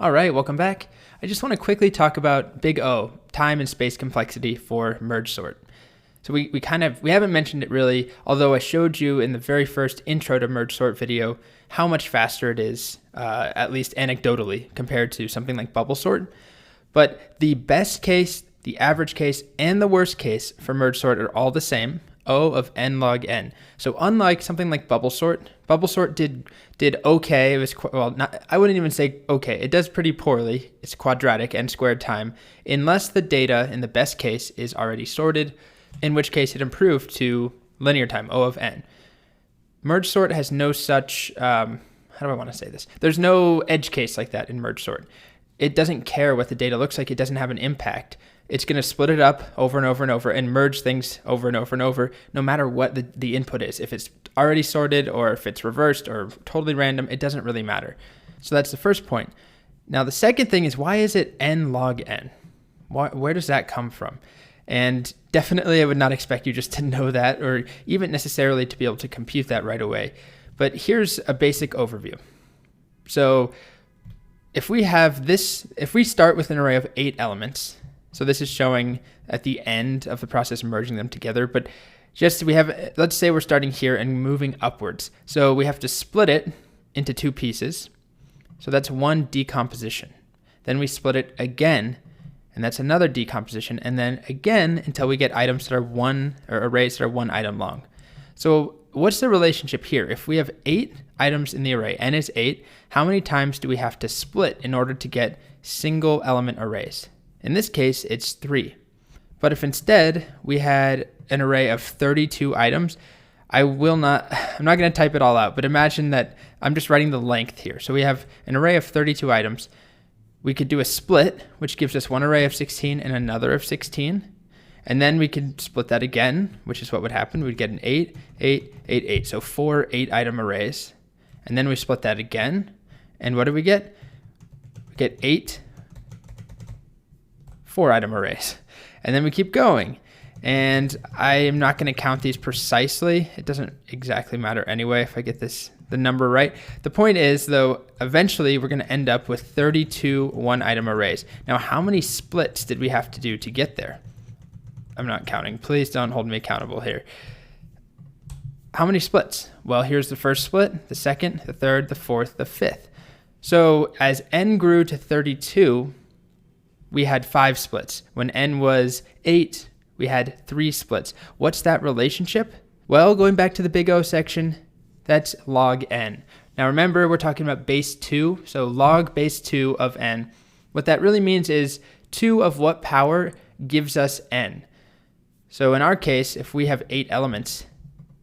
All right, welcome back. I just want to quickly talk about big O, time and space complexity for merge sort. So we haven't mentioned it really, although I showed you in the very first intro to merge sort video how much faster it is, at least anecdotally, compared to something like bubble sort. But the best case, the average case, and the worst case for merge sort are all the same, O of n log n. So unlike something like bubble sort did okay. It was, I wouldn't even say okay. It does pretty poorly. It's quadratic, n squared time, unless the data in the best case is already sorted, in which case it improved to linear time, O of n. Merge sort has no such, how do I want to say this? There's no edge case like that in merge sort. It doesn't care what the data looks like. It doesn't have an impact. It's going to split it up over and over and over and merge things over and over and over, no matter what the input is. If it's already sorted or if it's reversed or totally random, it doesn't really matter. So that's the first point. Now, the second thing is, why is it n log n? Where does that come from? And definitely I would not expect you just to know that or even necessarily to be able to compute that right away. But here's a basic overview. So if we start with an array of 8 elements, so this is showing at the end of the process merging them together, but let's say we're starting here and moving upwards. So we have to split it into 2 pieces. So that's one decomposition. Then we split it again, and that's another decomposition, and then again until we get items that are arrays that are 1 item long. So what's the relationship here? If we have 8 items in the array, n is 8, how many times do we have to split in order to get single element arrays? In this case, it's 3. But if instead we had an array of 32 items, I'm not going to type it all out, but imagine that I'm just writing the length here. So we have an array of 32 items. We could do a split, which gives us one array of 16 and another of 16. And then we could split that again, which is what would happen. We'd get an 8, 8, 8, 8. So 4 8-item arrays. And then we split that again. And what do we get? We get 8 4-item arrays. And then we keep going. And I am not going to count these precisely. It doesn't exactly matter anyway if I get the number right. The point is, though, eventually we're going to end up with 32 1-item arrays. Now, how many splits did we have to do to get there? I'm not counting. Please don't hold me accountable here. How many splits? Well, here's the first split, the second, the third, the fourth, the fifth. So as n grew to 32, we had 5 splits. When n was 8, we had 3 splits. What's that relationship? Well, going back to the big O section, that's log n. Now remember, we're talking about base 2, so log base 2 of n. What that really means is 2 of what power gives us n. So in our case, if we have 8 elements,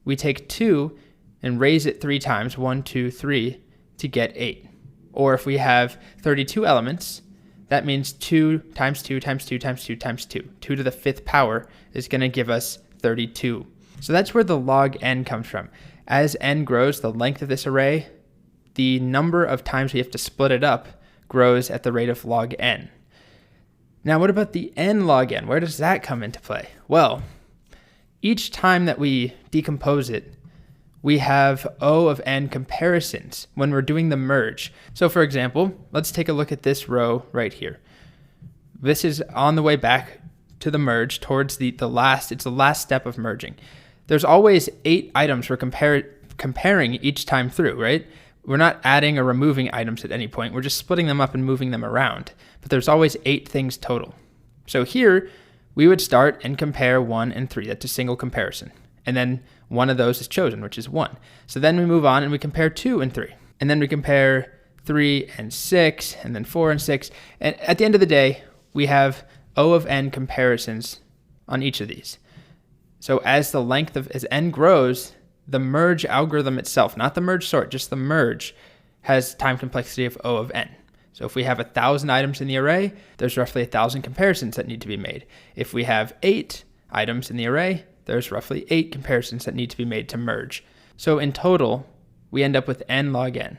we take 2 and raise it 3 times, 1, 2, 3, to get 8. Or if we have 32 elements, that means 2 times 2 times 2 times 2 times 2. 2 to the 5th power is going to give us 32. So that's where the log n comes from. As n grows, the length of this array, the number of times we have to split it up grows at the rate of log n. Now, what about the n log n? Where does that come into play? Well, each time that we decompose it, we have O of n comparisons when we're doing the merge. So for example, let's take a look at this row right here. This is on the way back to the merge towards it's the last step of merging. There's always 8 items we're comparing each time through, right? We're not adding or removing items at any point. We're just splitting them up and moving them around. But there's always 8 things total. So here, we would start and compare 1 and 3. That's a single comparison. And then one of those is chosen, which is 1. So then we move on and we compare 2 and 3. And then we compare 3 and 6, and then 4 and 6. And at the end of the day, we have O of n comparisons on each of these. So as n grows, the merge algorithm itself, not the merge sort, just the merge, has time complexity of O of n. So if we have 1,000 items in the array, there's roughly 1,000 comparisons that need to be made. If we have 8 items in the array, there's roughly 8 comparisons that need to be made to merge. So in total, we end up with n log n.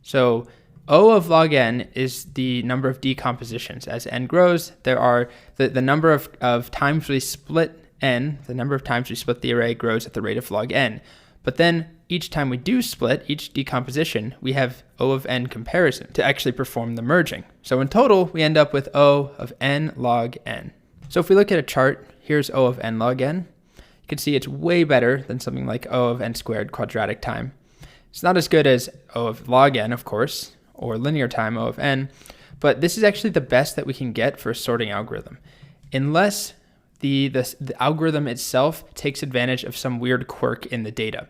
So O of log n is the number of decompositions. As n grows, there are the number of times we split n, the number of times we split the array grows at the rate of log n. But then each time we do split, each decomposition, we have O of n comparison to actually perform the merging. So in total, we end up with O of n log n. So if we look at a chart, here's O of n log n. You can see it's way better than something like O of n squared quadratic time. It's not as good as O of log n, of course, or linear time O of n, but this is actually the best that we can get for a sorting algorithm, unless the algorithm itself takes advantage of some weird quirk in the data.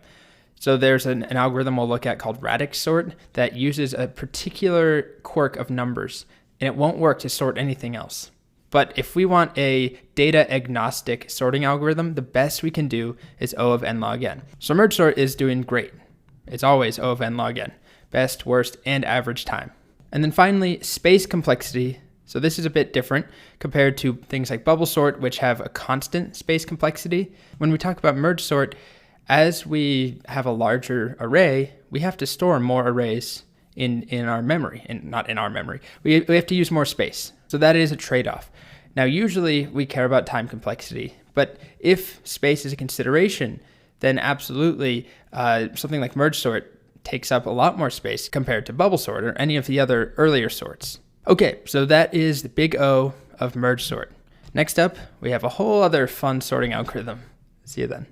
So there's an algorithm we'll look at called radix sort that uses a particular quirk of numbers, and it won't work to sort anything else. But if we want a data agnostic sorting algorithm, the best we can do is O of n log n. So merge sort is doing great. It's always O of n log n, best, worst, and average time. And then finally, space complexity. So this is a bit different compared to things like bubble sort, which have a constant space complexity. When we talk about merge sort, as we have a larger array, we have to store more arrays in our memory, and not in our memory. We have to use more space. So that is a trade-off. Now, usually we care about time complexity, but if space is a consideration, then absolutely something like merge sort takes up a lot more space compared to bubble sort or any of the other earlier sorts. Okay, so that is the big O of merge sort. Next up, we have a whole other fun sorting algorithm. See you then.